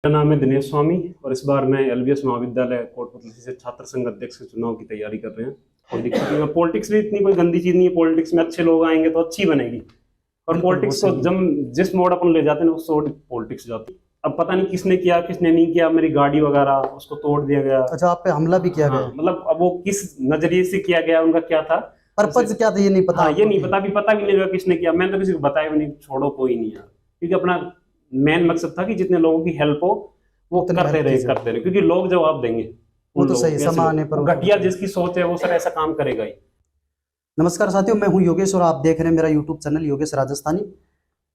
मेरा नाम है दिनेश स्वामी और इस बार मैं एलबीएस महाविद्यालय कोटपुतली से छात्र संघ अध्यक्ष के चुनाव की तैयारी कर रहे हैं। कोई दिक्कत नहीं है। पॉलिटिक्स भी इतनी कोई गंदी चीज नहीं है। पॉलिटिक्स में अच्छे लोग आएंगे तो अच्छी बनेगी। और पॉलिटिक्स को जब जिस मोड़ अपन ले जाते हैं उस मोड़ पॉलिटिक्स जाती है। अब पता नहीं किसने किया किसने नहीं किया, मेरी गाड़ी वगैरह उसको तोड़ दिया गया। अच्छा, आप पे हमला भी किया गया? मतलब अब वो किस नजरिए से किया गया, उनका क्या था, पर्पज क्या था, ये नहीं पता? ये नहीं पता भी नहीं लगा किसने किया। मैंने तो किसी को बताया भी नहीं, छोड़ो कोई नहीं यार, क्योंकि अपना मेन मकसद था कि जितने लोगों की हेल्प हो वो करते रहे, क्योंकि लोग जवाब देंगे। वो तो सही, समय आने पर। घटिया जिसकी सोच है वो सर ऐसा काम करेगा ही। नमस्कार साथियों, मैं हूं योगेश और आप देख रहे हैं मेरा यूट्यूब चैनल योगेश राजस्थानी।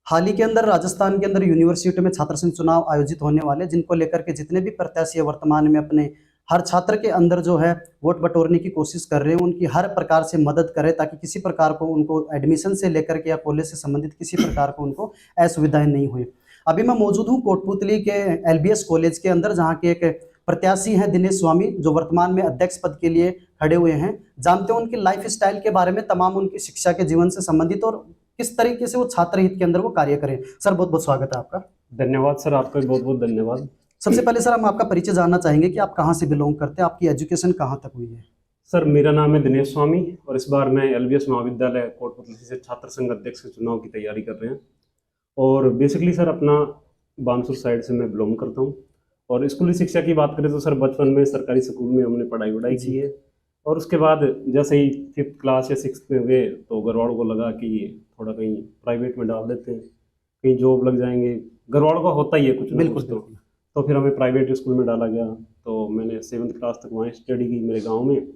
हाल ही के अंदर राजस्थान के अंदर यूनिवर्सिटी में छात्र संघ चुनाव आयोजित होने वाले, जिनको लेकर के जितने भी प्रत्याशी वर्तमान में अपने हर छात्र के अंदर जो है वोट बटोरने की कोशिश कर रहे हैं, उनकी हर प्रकार से मदद करें ताकि किसी प्रकार को उनको एडमिशन से लेकर के या कॉलेज से संबंधित किसी प्रकार को उनको असुविधाएं नहीं हुई। अभी मैं मौजूद हूं कोटपुतली के एलबीएस कॉलेज के अंदर, जहां के एक प्रत्याशी हैं दिनेश स्वामी, जो वर्तमान में अध्यक्ष पद के लिए खड़े हुए हैं। जानते हैं उनकी लाइफ स्टाइल के बारे में, तमाम उनकी शिक्षा के जीवन से संबंधित और किस तरीके से वो छात्र हित के अंदर वो कार्य करें। सर बहुत बहुत स्वागत है आपका। धन्यवाद सर, आपका बहुत बहुत धन्यवाद। सबसे पहले सर हम आपका परिचय जानना चाहेंगे कि आप कहाँ से बिलोंग करते हैं, आपकी एजुकेशन कहाँ तक हुई है? सर मेरा नाम है दिनेश स्वामी और इस बार मैं एलबीएस महाविद्यालय कोटपुतली से छात्र संघ अध्यक्ष के चुनाव की तैयारी कर रहे हैं। और बेसिकली सर अपना बानसूर साइड से मैं बिलोंग करता हूँ। और स्कूली शिक्षा की बात करें तो सर बचपन में सरकारी स्कूल में हमने पढ़ाई की है। और उसके बाद जैसे ही 5th क्लास या 6th में गए तो घर वालों को लगा कि थोड़ा कहीं प्राइवेट में डाल देते हैं, कहीं जॉब लग जाएंगे। घर वालों का होता ही है कुछ ना कुछ। तो फिर हमें प्राइवेट स्कूल में डाला गया। तो मैंने 7th क्लास तक वहाँ स्टडी की। मेरे गाँव में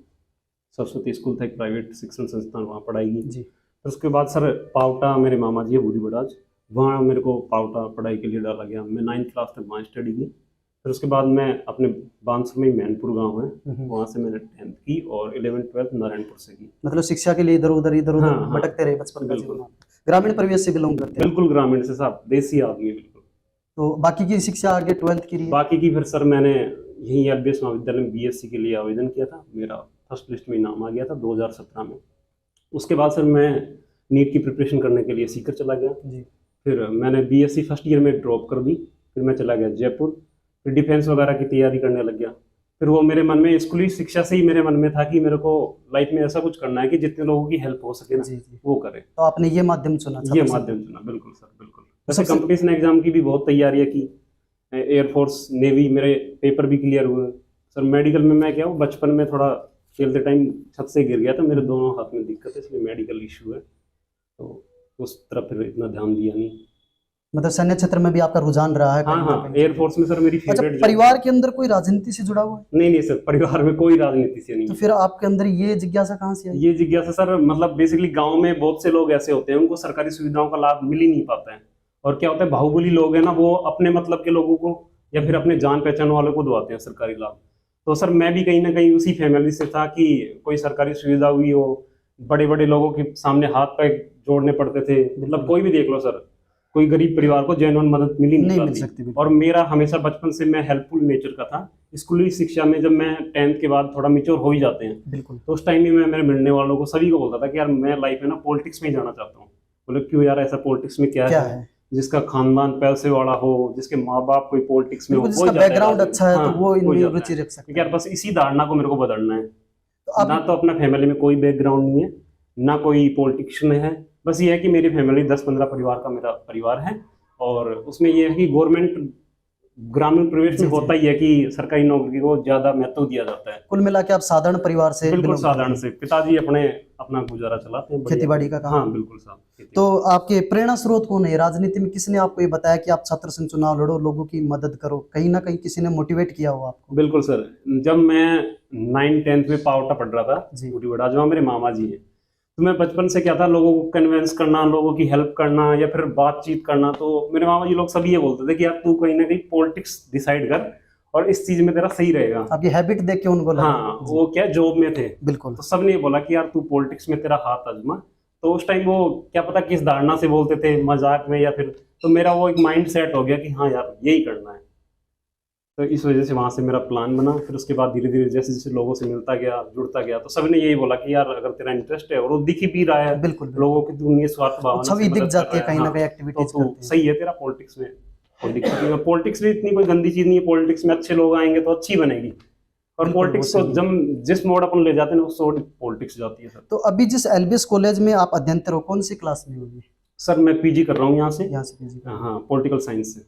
सरस्वती स्कूल था, एक प्राइवेट शिक्षण संस्थान, वहाँ पढ़ाई की। फिर उसके बाद सर पावटा, मेरे मामा जी है बूढ़ी बड़ाज, वहाँ मेरे को पावटा पढ़ाई के लिए डाला गया। मैं 9th क्लास तक वहाँ स्टडी की। फिर उसके बाद मैं अपने बानसूर में मैनपुर गांव है, वहाँ से मैंने 10th की और 11th 12th नारायणपुर से की। मतलब शिक्षा के लिए इधर उधर भटकते रहे बचपन का जीवन। ग्रामीण परिवेश से बिलोंग करते हैं? बिल्कुल ग्रामीण से साहब, देसी आदमी बिल्कुल। तो बाकी की शिक्षा आगे 12th के लिए? बाकी की फिर सर मैंने यहीं एलबीएस महाविद्यालय में बीएससी के लिए आवेदन किया था। मेरा फर्स्ट लिस्ट में नाम आ गया था 2017 में। उसके बाद सर मैं नीट की प्रिपरेशन करने के लिए सीकर चला गया जी। फिर मैंने बीएससी फर्स्ट ईयर में ड्रॉप कर दी। फिर मैं चला गया जयपुर, फिर डिफेंस वगैरह की तैयारी करने लग गया। फिर वो मेरे मन में स्कूली शिक्षा से ही मेरे मन में था कि मेरे को लाइफ में ऐसा कुछ करना है कि जितने लोगों की हेल्प हो सके ना वो करे। तो आपने ये माध्यम चुना? ये माध्यम चुना, बिल्कुल सर बिल्कुल। वैसे कंपटीशन एग्जाम की भी बहुत तैयारियां की, एयरफोर्स नेवी मेरे पेपर भी क्लियर हुए। सर मेडिकल में मैं क्या हूँ, बचपन में थोड़ा खेलते टाइम छत से गिर गया था, मेरे दोनों हाथ में दिक्कत है, इसलिए मेडिकल इशू है। तो उस तरफ फिर इतना ध्यान दिया नहीं। मतलब सैन्य क्षेत्र में भी आपका रुझान रहा है? हाँ, एयरफोर्स में सर मेरी फेवरेट। अच्छा, परिवार के अंदर कोई राजनीति से जुड़ा हुआ है? नहीं सर, परिवार में कोई राजनीति से नहीं। तो फिर आपके अंदर ये जिज्ञासा कहाँ से आई? ये जिज्ञासा सर मतलब बेसिकली गांव में बहुत से लोग ऐसे होते हैं उनको सरकारी सुविधाओं का लाभ मिल ही नहीं पाता है। और क्या होता है, बाहुबली लोग हैं ना, वो अपने मतलब के लोगों को या फिर अपने जान पहचान वालों को दबाते हैं सरकारी लाभ। तो सर मैं भी कहीं ना कहीं उसी फैमिली से था कि कोई सरकारी सुविधा हुई हो, बड़े बड़े लोगों के सामने हाथ पैर जोड़ने पड़ते थे। मतलब कोई भी देख लो सर, कोई गरीब परिवार को जेन्युइन मदद नहीं मिल सकती। और मेरा हमेशा बचपन से मैं हेल्पफुल नेचर का था। स्कूली शिक्षा में जब मैं 10th के बाद थोड़ा मैच्योर हो ही जाते हैं बिल्कुल, तो उस टाइम भी मैं मेरे मिलने वालों को सभी को बोलता था कि यार मैं लाइफ में ना पॉलिटिक्स में ही जाना चाहता हूँ। बोले क्यों यार, ऐसा पॉलिटिक्स में क्या है? जिसका खानदान पैसे वाला हो, जिसके माँ बाप कोई पॉलिटिक्स में हो, जिसका बैकग्राउंड अच्छा है तो वो इनमें रुचि रख सकता है। यार बस इसी धारणा को मेरे को बदलना है। ना तो अपना फैमिली में कोई बैकग्राउंड नहीं है, ना कोई पॉलिटिशियन है। बस ये है कि मेरी फैमिली 10-15 परिवार का मेरा परिवार है। और उसमें ये है कि गवर्नमेंट ग्रामीण परिवेश में होता ही है कि सरकारी नौकरी को ज्यादा महत्व दिया जाता है। कुल मिला के आप साधारण परिवार से? बिल्कुल साधारण से। पिताजी अपना गुजारा चलाते हैं, खेतीबाड़ी का काम। हाँ बिल्कुल साहब। तो आपके प्रेरणा स्रोत कौन है राजनीति में? किसने आपको ये बताया कि आप छात्र संघ चुनाव लड़ो, लोगों की मदद करो? कहीं ना कहीं किसी ने मोटिवेट किया हो आपको? बिल्कुल सर, जब मैं 9th-10th में पावटा पढ़ रहा था बूढ़ी बड़ा, जो मेरे मामा जी है, तो मैं बचपन से क्या था, लोगों को कन्विंस करना, लोगों की हेल्प करना या फिर बातचीत करना। तो मेरे मामा जी लोग सभी ये बोलते थे कि यार तू कहीं ना कहीं पॉलिटिक्स डिसाइड कर और इस चीज में तेरा सही रहेगा। अब ये हैबिट देख के उनको लगा। हाँ, वो क्या जॉब में थे बिल्कुल, तो सबने ये बोला कि यार तू पॉलिटिक्स में तेरा हाथ आजमा। तो उस टाइम वो क्या पता किस धारणा से बोलते थे, मजाक में या फिर, तो मेरा वो एक माइंड सेट हो गया कि हाँ यार यही करना है। तो इस वजह से वहाँ से मेरा प्लान बना। फिर उसके बाद धीरे धीरे जैसे जैसे लोगों से मिलता गया, जुड़ता गया, तो सबने यही बोला कि यार अगर तेरा इंटरेस्ट है और वो दिख भी रहा है बिल्कुल लोगों की, तू निस्वार्थ भावना छवि दिख जाती है कहीं ना कहीं एक्टिविटीज, तो सही है तेरा पॉलिटिक्स में कोई दिक्कत नहीं है। पॉलिटिक्स भी इतनी कोई गंदी चीज नहीं है, पॉलिटिक्स में अच्छे लोग आएंगे तो अच्छी बनेगी, और बिल्कुल, पॉलिटिक्स वो को सही है। जब जिस मोड अपन ले जाते हैं उस मोड पॉलिटिक्स जाती है सर। तो अभी जिस एलबीएस कॉलेज में आप अध्ययनरत हो, कौन सी क्लास में होगी? सर मैं पीजी कर रहा हूँ यहाँ से, यहाँ से पीजी? हाँ पॉलिटिकल साइंस से।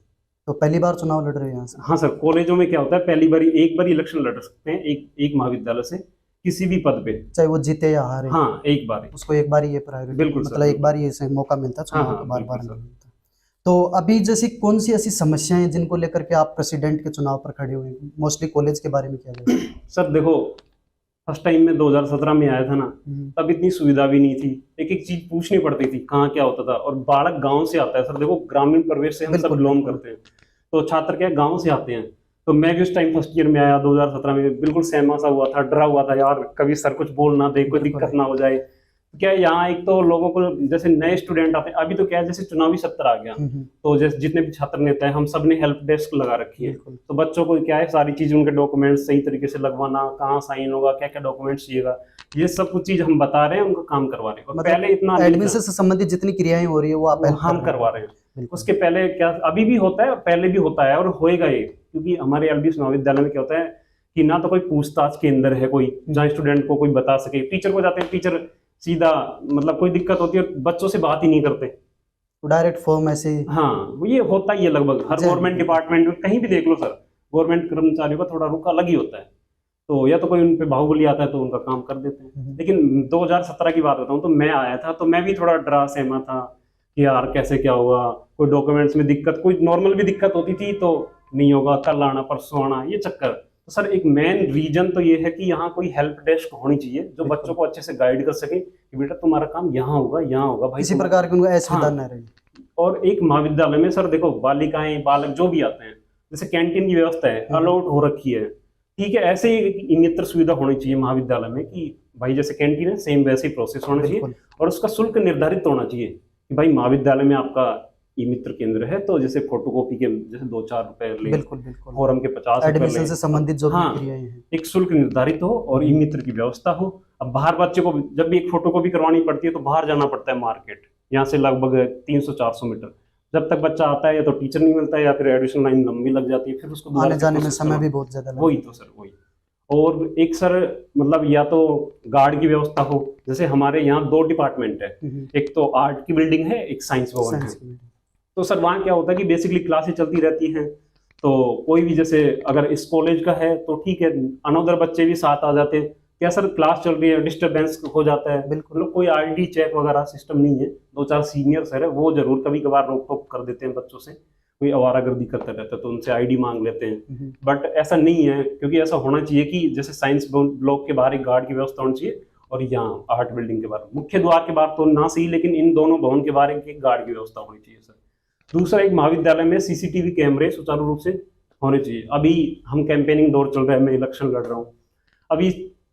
तो पहली बार चुनाव लड़ रहे हो यहाँ से? हाँ सर, कॉलेजों में क्या होता है, पहली बार एक बार इलेक्शन लड़ सकते हैं एक महाविद्यालय से किसी भी पद पे, चाहे वो जीते या हारे? हाँ एक बार ही। उसको एक बार ही ये प्रायोरिटी, बिल्कुल सर, मतलब एक बिल्कुल। बार ही इसे मौका मिलता है चुनाव हाँ, का, बार बार बिल्कुल नहीं सर। मिलता। तो अभी जैसी कौन सी ऐसी समस्याएं हैं जिनको लेकर के आप प्रेसिडेंट के चुनाव पर खड़े हुए हैं? मोस्टली कॉलेज के बारे में क्या है? सर देखो, फर्स्ट टाइम में 2017 में आया था ना, तब इतनी सुविधा भी नहीं थी, एक एक चीज पूछनी पड़ती थी कहाँ क्या होता था, और बालक गांव से आता है सर, देखो ग्रामीण परिवेश से हम सब बिल्कुल, बिलोंग बिल्कुल। करते हैं, तो छात्र क्या गांव से आते हैं। तो मैं भी उस टाइम फर्स्ट ईयर में आया 2017 में, बिल्कुल सहमा सा हुआ था, डरा हुआ था यार कभी सर कुछ बोल ना दे, कोई बिल्कुल। दिक्कत ना हो जाए। क्या है, यहाँ एक तो लोगों को जैसे नए स्टूडेंट आते हैं, अभी तो क्या है जैसे चुनावी सत्र आ गया, तो जैसे जितने भी छात्र नेता है हम सब ने हेल्प डेस्क लगा रखी है, बिल्कुल। तो बच्चों को क्या है सारी चीज उनके डॉक्यूमेंट्स सही तरीके से लगवाना, कहाँ साइन होगा, क्या क्या डॉक्यूमेंट्स चाहिएगा, ये सब कुछ चीज हम बता रहे हैं, उनका काम करवा रहे हैं। और मतलब पहले इतना नहीं था, एडमिशन से संबंधित जितनी क्रियाएं हो रही है वो आप वो help हम कर रहे करवा रहे हैं। बिल्कुल। उसके पहले क्या अभी भी होता है और पहले भी होता है और होएगा ये, क्योंकि हमारे एलबीएस महाविद्यालय में क्या होता है कि ना तो कोई पूछताछ के अंदर है कोई, जहाँ स्टूडेंट को कोई बता सके, टीचर को जाते हैं, टीचर सीधा मतलब कोई दिक्कत होती है बच्चों से बात ही नहीं करते, तो डायरेक्ट फॉर्म ऐसे ही? हाँ वो ये होता ही है लगभग हर जी। गवर्नमेंट डिपार्टमेंट में, कहीं भी देख लो सर, गवर्नमेंट कर्मचारियों का थोड़ा रुख अलग ही होता है, तो या तो कोई उन पे बाहुबली आता है तो उनका काम कर देते हैं। लेकिन 2017 की बात बताऊं तो मैं आया था, तो मैं भी थोड़ा डरा सहमा था कि यार कैसे क्या होगा, कोई डॉक्यूमेंट्स में दिक्कत, कोई नॉर्मल भी दिक्कत होती थी तो नहीं होगा, कल आना परसों आना, ये चक्कर। तो सर एक मेन रीजन तो ये है कि यहाँ कोई हेल्प डेस्क होनी चाहिए जो बिल्कुल। बच्चों को अच्छे से गाइड कर सके कि बेटा तुम्हारा काम यहाँ होगा भाई, किसी प्रकार की उनको असुविधा हाँ। न रहे। और एक महाविद्यालय में सर देखो बालिकाएं बालक जो भी आते हैं, जैसे कैंटीन की व्यवस्था है अलाउड हो रखी है, ठीक है, ऐसे ही एक मित्र सुविधा होनी चाहिए महाविद्यालय में कि भाई जैसे कैंटीन है सेम वैसे ही प्रोसेस होना चाहिए, बिल्कुल। और उसका शुल्क निर्धारित होना चाहिए कि भाई महाविद्यालय में आपका ई मित्र केंद्र है तो जैसे फोटोकॉपी के जैसे 2-4 रुपए ले, बिल्कुल बिल्कुल। फॉरम के 50 रुपए एडमिशन ले, से संबंधित जो भी हाँ। क्रियाएं हैं। एक शुल्क निर्धारित हो और ई मित्र की व्यवस्था हो। अब बाहर बच्चे को जब भी एक फोटोकॉपी करवानी पड़ती है तो बाहर जाना पड़ता है मार्केट, यहाँ से लगभग 300-400 मीटर, जब तक बच्चा आता है या तो टीचर नहीं मिलता है या फिर एडिशनल लाइन लंबी लग जाती है, फिर उसको दोबारा आने से जाने में process समय करवाना। भी बहुत ज्यादा लगता वही तो सर वही। और एक सर मतलब या तो गार्ड की व्यवस्था हो, जैसे हमारे यहाँ 2 डिपार्टमेंट है, है। एक तो आर्ट की बिल्डिंग है, एक साइंस भवन है। साइंस की। तो सर वहाँ क्या होता है कि बेसिकली क्लासेस चलती रहती हैं, तो कोई भी जैसे अगर इस कॉलेज का है तो ठीक है, अनोदर बच्चे भी साथ आ जाते हैं, क्या सर क्लास चल रही है डिस्टरबेंस हो जाता है, बिल्कुल। मतलब कोई आईडी चेक वगैरह सिस्टम नहीं है, 2-4 सीनियर सर है वो जरूर कभी कभार रोक टोक कर देते हैं बच्चों से, कोई आवारागर्दी करता रहता है तो उनसे आईडी मांग लेते हैं, बट ऐसा नहीं है, क्योंकि ऐसा होना चाहिए कि जैसे साइंस ब्लॉक के बाहर एक गार्ड की व्यवस्था होनी चाहिए, और यहाँ आर्ट बिल्डिंग के बाहर मुख्य द्वार के बाहर तो ना सही, लेकिन इन दोनों भवन के बाहर एक गार्ड की व्यवस्था होनी चाहिए सर। दूसरा, एक महाविद्यालय में सीसीटीवी कैमरे सुचारू रूप से होने चाहिए। अभी हम कैंपेनिंग दौर चल रहा है, मैं इलेक्शन लड़ रहा हूँ अभी,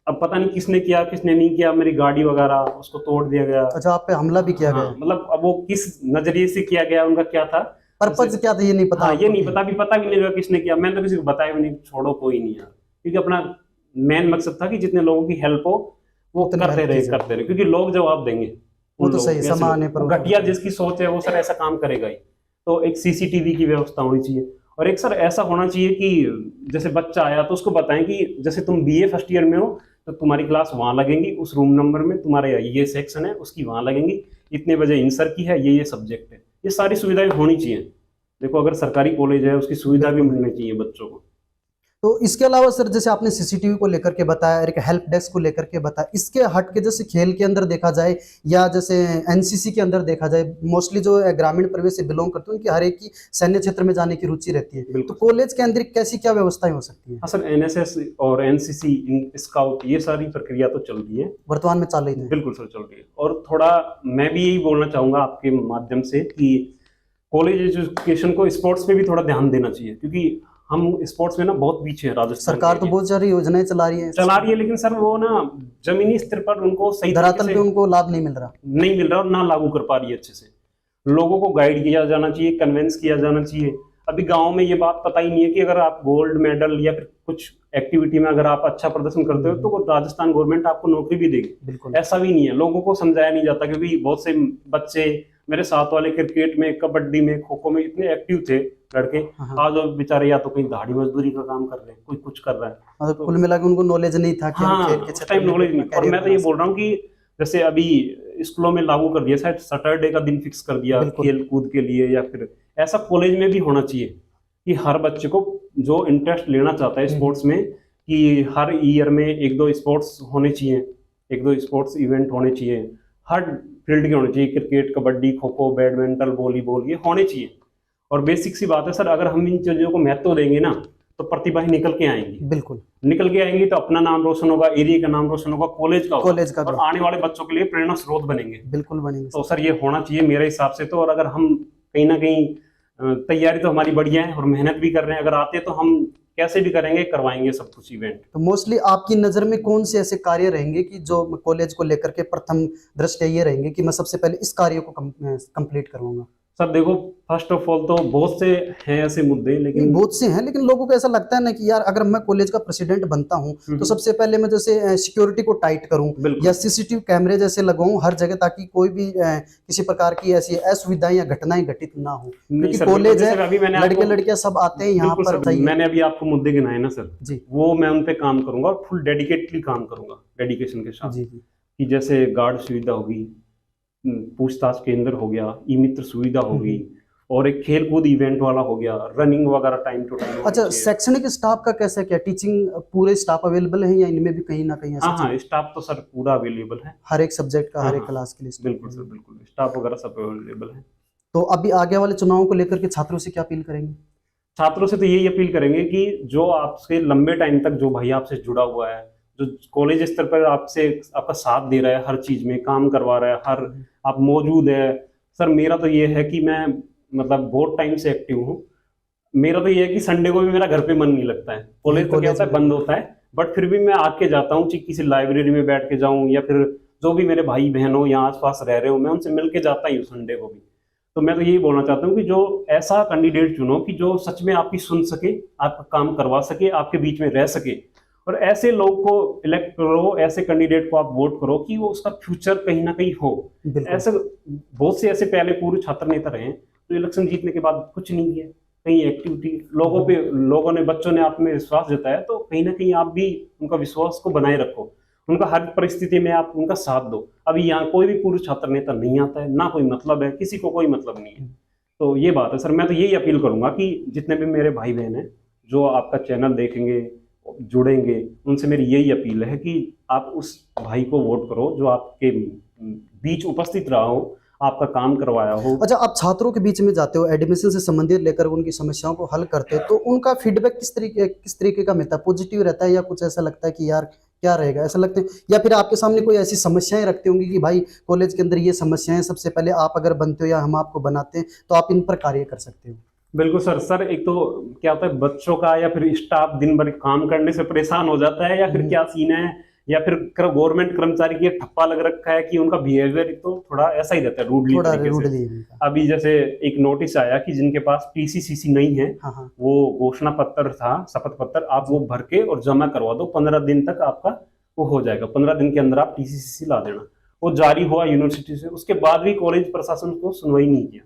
अब पता नहीं किसने किया किसने नहीं किया, मेरी गाड़ी वगैरह उसको तोड़ दिया गया। अच्छा, आप पे हमला भी किया हाँ, गया? मतलब अब वो किस नजरिए से किया गया, उनका क्या था पर्पज क्या था ये नहीं पता? हाँ, ये आपको नहीं कि- पता, भी पता भी नहीं लगा किसने किया, मैंने तो किसी को बताया भी नहीं, छोड़ो कोई नहीं यार, क्योंकि अपना मेन मकसद था कि जितने लोगों की हेल्प हो वो उतनी करते help रहे की जाए। करते रहे, क्योंकि लोग जवाब देंगे। वो उन तो लोगों सही, को, ऐसे समय आने पर लोग, वो घटिया करते जिसकी सोच है वो सर ऐसा काम करेगा ही। तो एक सीसीटीवी की व्यवस्था होनी चाहिए, और एक सर ऐसा होना चाहिए कि जैसे बच्चा आया तो उसको बताएं कि जैसे तुम बीए फर्स्ट ईयर में हो तो तुम्हारी क्लास वहाँ लगेगी, उस रूम नंबर में तुम्हारे ये सेक्शन है उसकी वहाँ लगेंगी, इतने बजे इंसर की है, ये सब्जेक्ट है, ये सारी सुविधाएं होनी चाहिए। देखो अगर सरकारी कॉलेज है उसकी सुविधा भी मिलनी चाहिए बच्चों को। तो इसके अलावा सर जैसे आपने सीसीटीवी को लेकर के बताया, एक हेल्प डेस्क को लेकर के बताया, इसके हट के जैसे खेल के अंदर देखा जाए या जैसे एनसीसी के अंदर देखा जाए, मोस्टली जो ग्रामीण परिवेश से बिलोंग करते हैं उनकी हर एक की सैन्य क्षेत्र में जाने की रुचि रहती है, तो बिल्कुल। कॉलेज के अंदर कैसी क्या व्यवस्थाएं हो सकती है? हाँ सर, एनएसएस और एनसीसी स्काउट ये सारी प्रक्रिया तो चल रही है, वर्तमान में चल रही है? बिल्कुल सर चल रही है। और थोड़ा मैं भी यही बोलना चाहूंगा आपके माध्यम से कि कॉलेज एजुकेशन को स्पोर्ट्स पे भी थोड़ा ध्यान देना चाहिए, क्योंकि हम स्पोर्ट्स में ना बहुत पीछे है राजस्थान। सरकार तो बहुत सारी योजनाएं चला रही है, लेकिन सर वो ना जमीनी स्तर पर उनको सही धरातल तरीके पे से उनको लाभ नहीं मिल रहा। नहीं मिल रहा और ना लागू कर पा रही है अच्छे से। लोगों को गाइड किया जाना चाहिए, कन्वेंस किया जाना चाहिए। अभी गांव में ये बात पता ही नहीं है कि अगर आप गोल्ड मेडल या फिर कुछ एक्टिविटी में अगर आप अच्छा प्रदर्शन करते हो तो राजस्थान गवर्नमेंट आपको नौकरी भी देगी, बिल्कुल। ऐसा भी नहीं है। लोगों को समझाया नहीं जाता, क्योंकि बहुत से बच्चे मेरे साथ वाले क्रिकेट में, कबड्डी में, खो खो में इतने एक्टिव थे लड़के। हाँ। आज वो बेचारे या तो कहीं दाढ़ी मजदूरी का काम कर रहे हैं, कोई कुछ कर रहा है। मतलब कुल मिला के उनको नॉलेज नहीं था कि हम हाँ, खेल के उस क्षेत्र टाइम में नॉलेज अपना नहीं। और career मैं तो ये बना बोल रहा हूँ कि जैसे अभी स्कूलों में लागू कर दिया, शायद सैटरडे का दिन फिक्स कर दिया बिल्कुल। खेल कूद के लिए, या फिर ऐसा कॉलेज में भी होना चाहिए कि हर बच्चे को जो इंटरेस्ट लेना चाहता है स्पोर्ट्स में, कि हर ईयर में एक दो स्पोर्ट्स होने चाहिए, एक दो स्पोर्ट्स इवेंट होने चाहिए, हर फील्ड के होने चाहिए, cricket, kabaddi, kho kho, badminton, volleyball, ये होने चाहिए। और बेसिक सी बात है सर, अगर हम इन चीजों को महत्व देंगे ना, तो प्रतिभाएं निकल के आएंगी। बिल्कुल, निकल के आएंगी तो अपना नाम रोशन होगा, एरिया का नाम रोशन होगा, कॉलेज का होगा, कॉलेज का और भी। आने वाले बच्चों के लिए प्रेरणा स्रोत बनेंगे। बिल्कुल बनेंगे तो सर ये होना चाहिए मेरे हिसाब से तो। और अगर हम कहीं ना कहीं तैयारी तो हमारी बढ़िया है और मेहनत भी कर रहे हैं, अगर आते तो हम कैसे भी करेंगे, करवाएंगे सब कुछ इवेंट। तो मोस्टली आपकी नज़र में कौन से ऐसे कार्य रहेंगे कि जो कॉलेज को लेकर के प्रथम दृष्टया ये रहेंगे कि मैं सबसे पहले इस कार्य को कंप्लीट करवाऊंगा? सर देखो, फर्स्ट ऑफ ऑल तो बहुत से हैं ऐसे मुद्दे, नहीं, लेकिन बहुत से हैं, लेकिन लोगों को ऐसा लगता है ना कि यार अगर मैं कॉलेज का प्रेसिडेंट बनता हूँ तो सबसे पहले मैं जैसे सिक्योरिटी को टाइट करूँ बिल्कुल। या सीसीटीवी कैमरे जैसे लगाऊं हर जगह, ताकि कोई भी किसी प्रकार की ऐसी असुविधाएं या घटनाएं घटित ना हो, नहीं क्योंकि सर, कॉलेज जैसे है, अभी मैंने लड़के आपको- लड़कियां सब आते हैं यहाँ बिल्कुल पर। सर, चाहिए मैंने अभी आपको मुद्दे गिनाए ना सर, जी वो मैं उन पे काम करूंगा और फुल डेडिकेटली काम करूंगा, डेडिकेशन के साथ। जी जी कि जैसे गार्ड सुविधा होगी, पूछताछ केंद्र हो गया, ई मित्र सुविधा होगी, और एक खेल कूद इवेंट वाला हो गया, रनिंग वगैरह टाइम टू टाइम। अच्छा, शैक्षणिक स्टाफ का कैसा क्या, टीचिंग पूरे स्टाफ अवेलेबल है या इनमें भी कहीं ना कहीं ऐसा हाँ हाँ, स्टाफ तो सर पूरा अवेलेबल है, हर एक सब्जेक्ट का, हाँ, हर एक हाँ, क्लास के लिए staff बिल्कुल सर, बिल्कुल स्टाफ वगैरह सब अवेलेबल है। तो अभी आगे वाले चुनावों को लेकर के छात्रों से क्या अपील करेंगे? छात्रों से तो यही अपील करेंगे कि जो आपसे लंबे टाइम तक जो भाई आपसे जुड़ा हुआ है, जो कॉलेज स्तर पर आपसे आपका साथ दे रहा है, हर चीज में काम करवा रहा है, हर आप मौजूद है। सर मेरा तो ये है कि मैं मतलब बहुत टाइम से एक्टिव हूँ। मेरा तो ये है कि संडे को भी मेरा घर पे मन नहीं लगता है, कॉलेज तो क्या होता है बंद होता है, बट फिर भी मैं आके जाता हूँ, किसी लाइब्रेरी में बैठ के जाऊँ, या फिर जो भी मेरे भाई बहन हो यहाँ आसपास रह रहे हो, मैं उनसे मिल के जाता ही हूँ संडे को भी। तो मैं तो यही बोलना चाहता हूँ कि जो ऐसा कैंडिडेट चुनो कि जो सच में आपकी सुन सके, आपका काम करवा सके, आपके बीच में रह सके, और ऐसे लोग को इलेक्ट करो, ऐसे कैंडिडेट को आप वोट करो कि वो उसका फ्यूचर कहीं ना कहीं हो। बिल्कुल। ऐसे बहुत से ऐसे पहले पूर्व छात्र नेता रहे तो इलेक्शन जीतने के बाद कुछ नहीं किया, कहीं एक्टिविटी लोगों पे, लोगों ने, बच्चों ने आप में विश्वास जताया, तो कहीं ना कहीं आप भी उनका विश्वास को बनाए रखो, उनका हर परिस्थिति में आप उनका साथ दो। अभी यहाँ कोई भी पूर्व छात्र नेता नहीं आता है, ना कोई मतलब है, किसी को कोई मतलब नहीं है। तो ये बात है सर, मैं तो यही अपील करूंगा कि जितने भी मेरे भाई बहन हैं जो आपका चैनल देखेंगे, जुड़ेंगे, उनसे मेरी यही अपील है कि आप उस भाई को वोट करो जो आपके बीच उपस्थित रहा हो, आपका काम करवाया हो। अच्छा, आप छात्रों के बीच में जाते हो, एडमिशन से संबंधित लेकर उनकी समस्याओं को हल करते हो, तो उनका फीडबैक किस तरीके का मिलता है? पॉजिटिव रहता है या कुछ ऐसा लगता है कि यार क्या रहेगा, ऐसा लगता है, या फिर आपके सामने कोई ऐसी समस्याएं रखते होंगे कि भाई कॉलेज के अंदर ये समस्याएं, सबसे पहले आप अगर बनते हो या हम आपको बनाते हैं तो आप इन पर कार्य कर सकते हो? बिल्कुल सर, एक तो क्या होता है, बच्चों का या फिर स्टाफ दिन भर काम करने से परेशान हो जाता है, या फिर क्या सीन है, या फिर गवर्नमेंट कर्मचारी की ठप्पा लग रखा है कि उनका बिहेवियर तो थोड़ा ऐसा ही रहता है, रूडली तरीके से। अभी जैसे एक नोटिस आया कि जिनके पास टीसीसीसी नहीं है, हाँ। वो घोषणा पत्र था, शपथ पत्र, आप वो भर के और जमा करवा दो, 15 दिन तक आपका वो हो जाएगा, 15 दिन के अंदर आप टीसीसीसी ला देना। वो जारी हुआ यूनिवर्सिटी से, उसके बाद भी कॉलेज प्रशासन को सुनवाई नहीं किया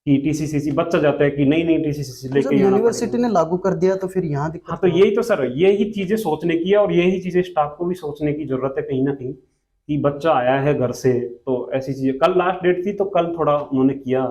कि टीसीसीसी, बच्चा जाता है कि नहीं टीसीसीसी लेके यूनिवर्सिटी ने लागू कर दिया तो फिर यहाँ दिक्कत। हाँ, तो यही तो सर, यही चीजें सोचने की है, और यही चीजें स्टाफ को भी सोचने की जरूरत है कहीं ना कहीं, कि बच्चा आया है घर से, तो ऐसी चीजें। कल लास्ट डेट थी तो कल थोड़ा उन्होंने किया,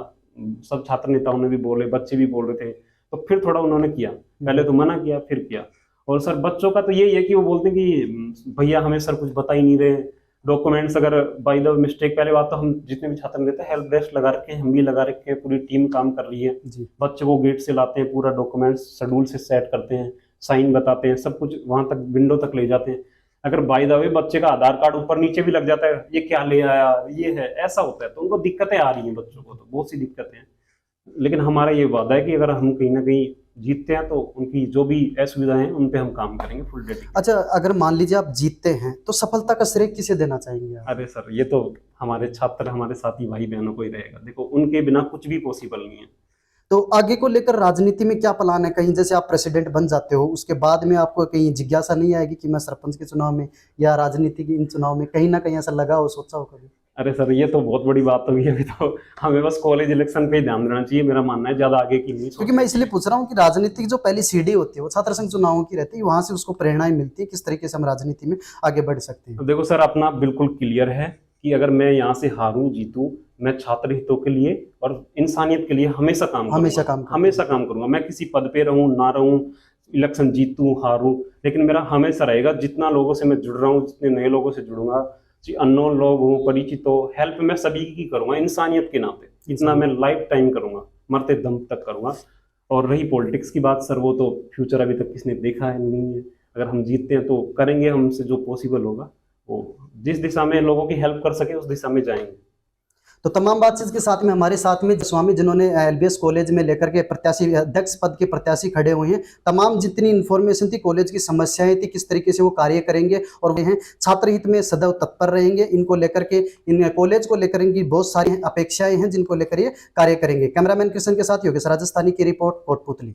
सब छात्र नेताओं ने भी बोले, बच्चे भी बोल रहे थे, तो फिर थोड़ा उन्होंने किया, पहले तो मना किया फिर किया। और सर बच्चों का तो यही है कि वो बोलते हैं कि भैया हमें सर कुछ बता ही नहीं रहे, डॉक्यूमेंट्स अगर बाय द मिस्टेक, पहले बात तो हम जितने भी छात्र रहते हैं हेल्प डेस्क लगा रखे हैं, हम भी लगा रखे हैं, पूरी टीम काम कर रही है। बच्चे को गेट से लाते हैं, पूरा डॉक्यूमेंट्स शेड्यूल से सेट करते हैं, साइन बताते हैं, सब कुछ वहां तक विंडो तक ले जाते हैं। अगर बाय द वे बच्चे का आधार कार्ड ऊपर नीचे भी लग जाता है, ये क्या ले आया, ये है, ऐसा होता है, तो उनको दिक्कतें आ रही हैं, बच्चों को तो बहुत सी दिक्कतें हैं। लेकिन हमारा ये वादा है कि अगर हम कहीं ना कहीं जीतते हैं तो उनकी जो भी असुविधाएं हैं उन पे हम काम करेंगे फुल डेडिकेशन। अच्छा, अगर मान लीजिए आप जीतते हैं तो सफलता का श्रेय किसे देना चाहेंगे आप? अरे सर, ये तो हमारे छात्र, हमारे साथी भाई बहनों को ही रहेगा। देखो, उनके बिना कुछ भी पॉसिबल नहीं है। तो आगे को लेकर राजनीति में क्या प्लान है? कहीं जैसे आप प्रेसिडेंट बन जाते हो, उसके बाद में आपको कहीं जिज्ञासा नहीं आएगी कि मैं सरपंच के चुनाव में या राजनीति के इन चुनाव में, कहीं ना कहीं ऐसा लगा हो, सोचा हो कभी? अरे सर, ये तो बहुत बड़ी बात होगी। अभी तो हमें बस कॉलेज इलेक्शन पे ही ध्यान देना चाहिए, मेरा मानना है, ज्यादा आगे की नहीं क्योंकि मैं इसलिए पूछ रहा हूँ कि राजनीतिक जो पहली सीढ़ी होती है वो छात्र संघ चुनावों की रहती है, वहां से उसको प्रेरणाएं मिलती है किस तरीके से हम राजनीति में आगे बढ़ सकते हैं। देखो सर, अपना बिल्कुल क्लियर है कि अगर मैं यहाँ से हारूं जीतूं, मैं छात्र हितों के लिए और इंसानियत के लिए हमेशा काम करूंगा। हमेशा काम करूंगा। मैं किसी पद पे रहूं ना रहूं, इलेक्शन जीतूं हारूं, लेकिन मेरा हमेशा रहेगा, जितना लोगों से मैं जुड़ रहा हूँ, जितने नए लोगों से जुड़ूंगा, अननोन लोग हो, परिचित हो, हेल्प मैं सभी की करूंगा इंसानियत के नाते। इतना मैं लाइफ टाइम करूंगा, मरते दम तक करूंगा। और रही पॉलिटिक्स की बात सर, वो तो फ्यूचर अभी तक किसने देखा है नहीं है। अगर हम जीतते हैं तो करेंगे, हमसे जो पॉसिबल होगा वो, जिस दिशा में लोगों की हेल्प कर सके उस दिशा में जाएंगे। तो तमाम बातचीत के साथ में हमारे साथ में स्वामी जिन्होंने एलबीएस कॉलेज में लेकर के प्रत्याशी अध्यक्ष पद के प्रत्याशी खड़े हुए हैं, तमाम जितनी इन्फॉर्मेशन थी, कॉलेज की समस्याएं थी, किस तरीके से वो कार्य करेंगे और वे हैं छात्र हित में सदैव तत्पर रहेंगे। इनको लेकर के, इन कॉलेज को लेकर इनकी बहुत सारी अपेक्षाएं हैं जिनको लेकर ये कार्य करेंगे। कैमरामैन कृष्ण के साथ योगेश राजस्थानी की रिपोर्ट, कोटपुतली।